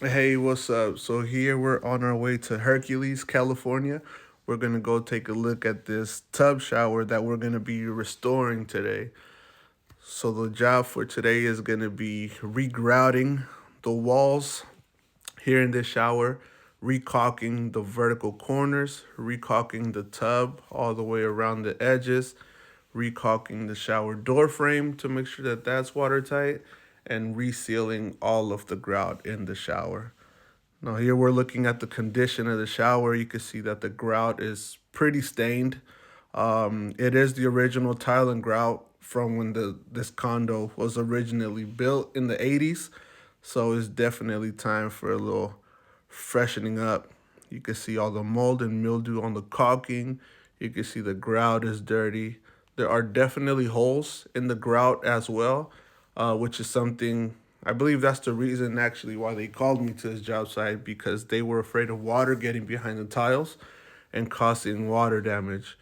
Hey, what's up? So here we're on our way to Hercules, California. We're gonna go take a look at this tub shower that we're gonna be restoring today. So the job for today is gonna be regrouting the walls here in this shower, recaulking the vertical corners, recaulking the tub all the way around the edges, recaulking the shower door frame to make sure that that's watertight, and resealing all of the grout in the shower. Now here we're looking at the condition of the shower. You can see that the grout is pretty stained. It is the original tile and grout from when this condo was originally built in the 80s. So it's definitely time for a little freshening up. You can see all the mold and mildew on the caulking. You can see the grout is dirty. There are definitely holes in the grout as well, which is something I believe that's the reason actually why they called me to this job site because they were afraid of water getting behind the tiles and causing water damage.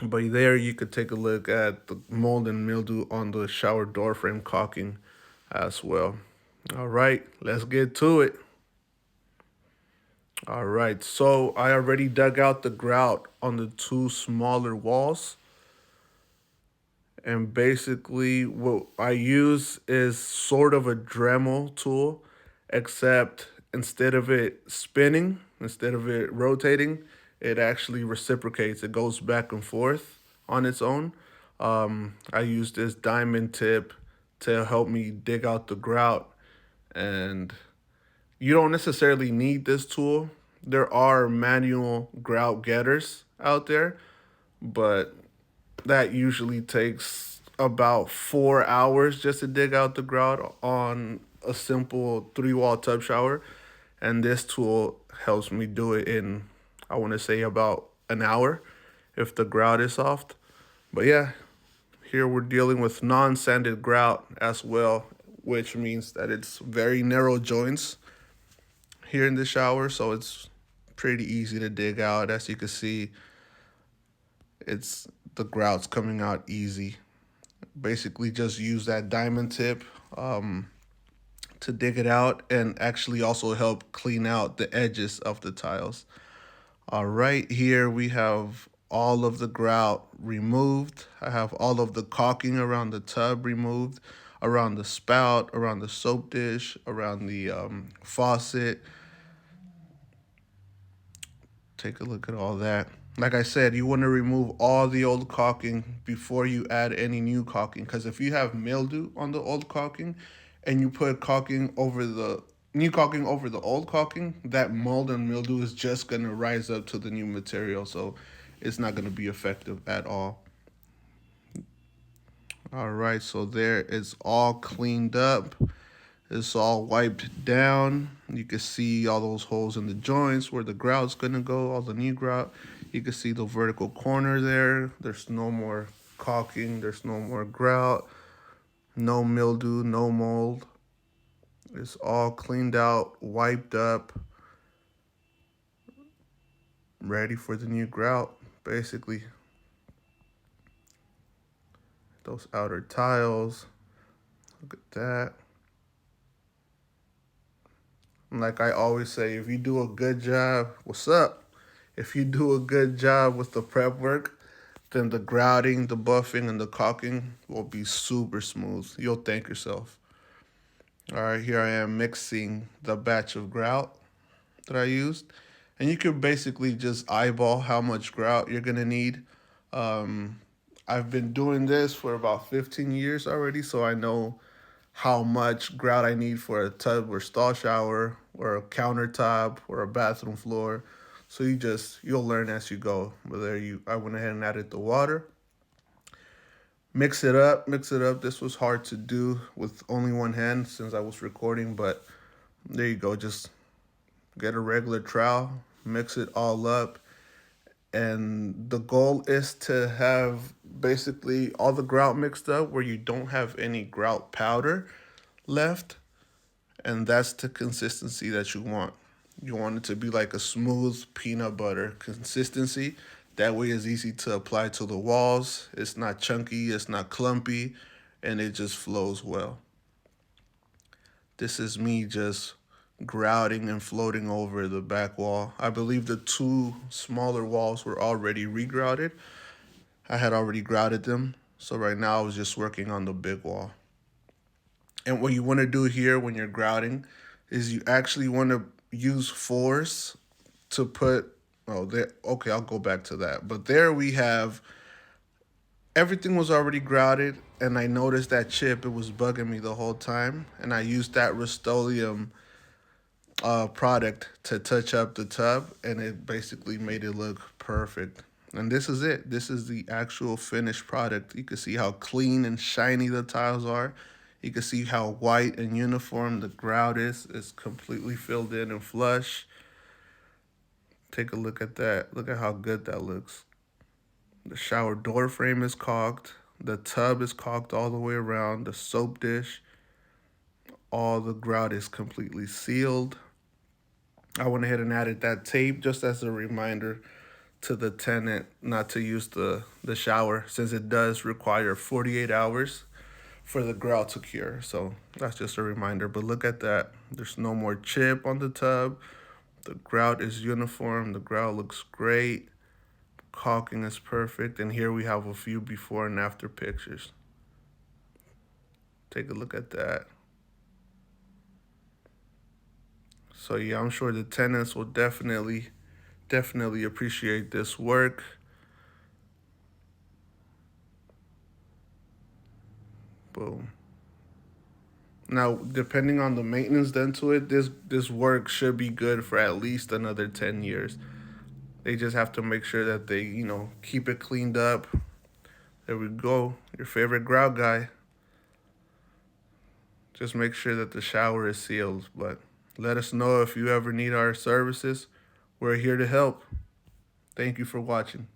But there you could take a look at the mold and mildew on the shower door frame caulking as well. All right, let's get to it. All right, so I already dug out the grout on the two smaller walls. And basically, what I use is sort of a Dremel tool, except instead of it spinning, instead of it rotating, it actually reciprocates. It goes back and forth on its own. I use this diamond tip to help me dig out the grout, and you don't necessarily need this tool. There are manual grout getters out there, but that usually takes about 4 hours just to dig out the grout on a simple 3 wall tub shower. And this tool helps me do it in, I want to say, about an hour if the grout is soft. But yeah, here we're dealing with non sanded grout as well, which means that it's very narrow joints here in the shower. So it's pretty easy to dig out. As you can see, it's the grout's coming out easy. Basically just use that diamond tip um, to dig it out and actually also help clean out the edges of the tiles. All right, here we have all of the grout removed. I have all of the caulking around the tub removed, around the spout, around the soap dish, around the faucet. Take a look at all that. Like I said, you want to remove all the old caulking before you add any new caulking. Because if you have mildew on the old caulking and you put caulking over the new caulking over the old caulking, that mold and mildew is just going to rise up to the new material. So it's not going to be effective at all. All right, so there it's all cleaned up. It's all wiped down. You can see all those holes in the joints where the grout's gonna go, all the new grout. You can see the vertical corner there. There's no more caulking, there's no more grout, no mildew, no mold. It's all cleaned out, wiped up, ready for the new grout. Basically, those outer tiles. Look at that. And like I always say, if you do a good job, what's up? If you do a good job with the prep work, then the grouting, the buffing, and the caulking will be super smooth. You'll thank yourself. All right, here I am mixing the batch of grout that I used. And you can basically just eyeball how much grout you're gonna need. Um, I've been doing this for about 15 years already, so I know how much grout I need for a tub or stall shower or a countertop or a bathroom floor. So you'll learn as you go. But there you I went ahead and added the water. Mix it up, mix it up. This was hard to do with only one hand since I was recording, but there you go. Just get a regular trowel, mix it all up, and the goal is to have basically all the grout mixed up where you don't have any grout powder left, and that's the consistency that you want. You want it to be like a smooth peanut butter consistency. That way it's easy to apply to the walls. It's not chunky, it's not clumpy, and it just flows well. This is me just grouting and floating over the back wall. I believe the two smaller walls were already regrouted. I had already grouted them. So right now I was just working on the big wall. And what you want to do here when you're grouting is you actually want to use force to put, oh, there, okay, I'll go back to that. But there we have, everything was already grouted, and I noticed that chip, it was bugging me the whole time. And I used that Rust-Oleum product to touch up the tub, and it basically made it look perfect. And this is it. This is the actual finished product. You can see how clean and shiny the tiles are. You can see how white and uniform the grout is. It's completely filled in and flush. Take a look at that. Look at how good that looks. The shower door frame is caulked. The tub is caulked all the way around. The soap dish, all the grout is completely sealed. I went ahead and added that tape just as a reminder to the tenant not to use the shower, since it does require 48 hours for the grout to cure. So that's just a reminder. But look at that. There's no more chip on the tub. The grout is uniform. The grout looks great. Caulking is perfect. And here we have a few before and after pictures. Take a look at that. So yeah, I'm sure the tenants will definitely appreciate this work. Boom. Now, depending on the maintenance done to it, this work should be good for at least another 10 years. They just have to make sure that they, keep it cleaned up. There we go. Your favorite grout guy. Just make sure that the shower is sealed. But let us know if you ever need our services. We're here to help. Thank you for watching.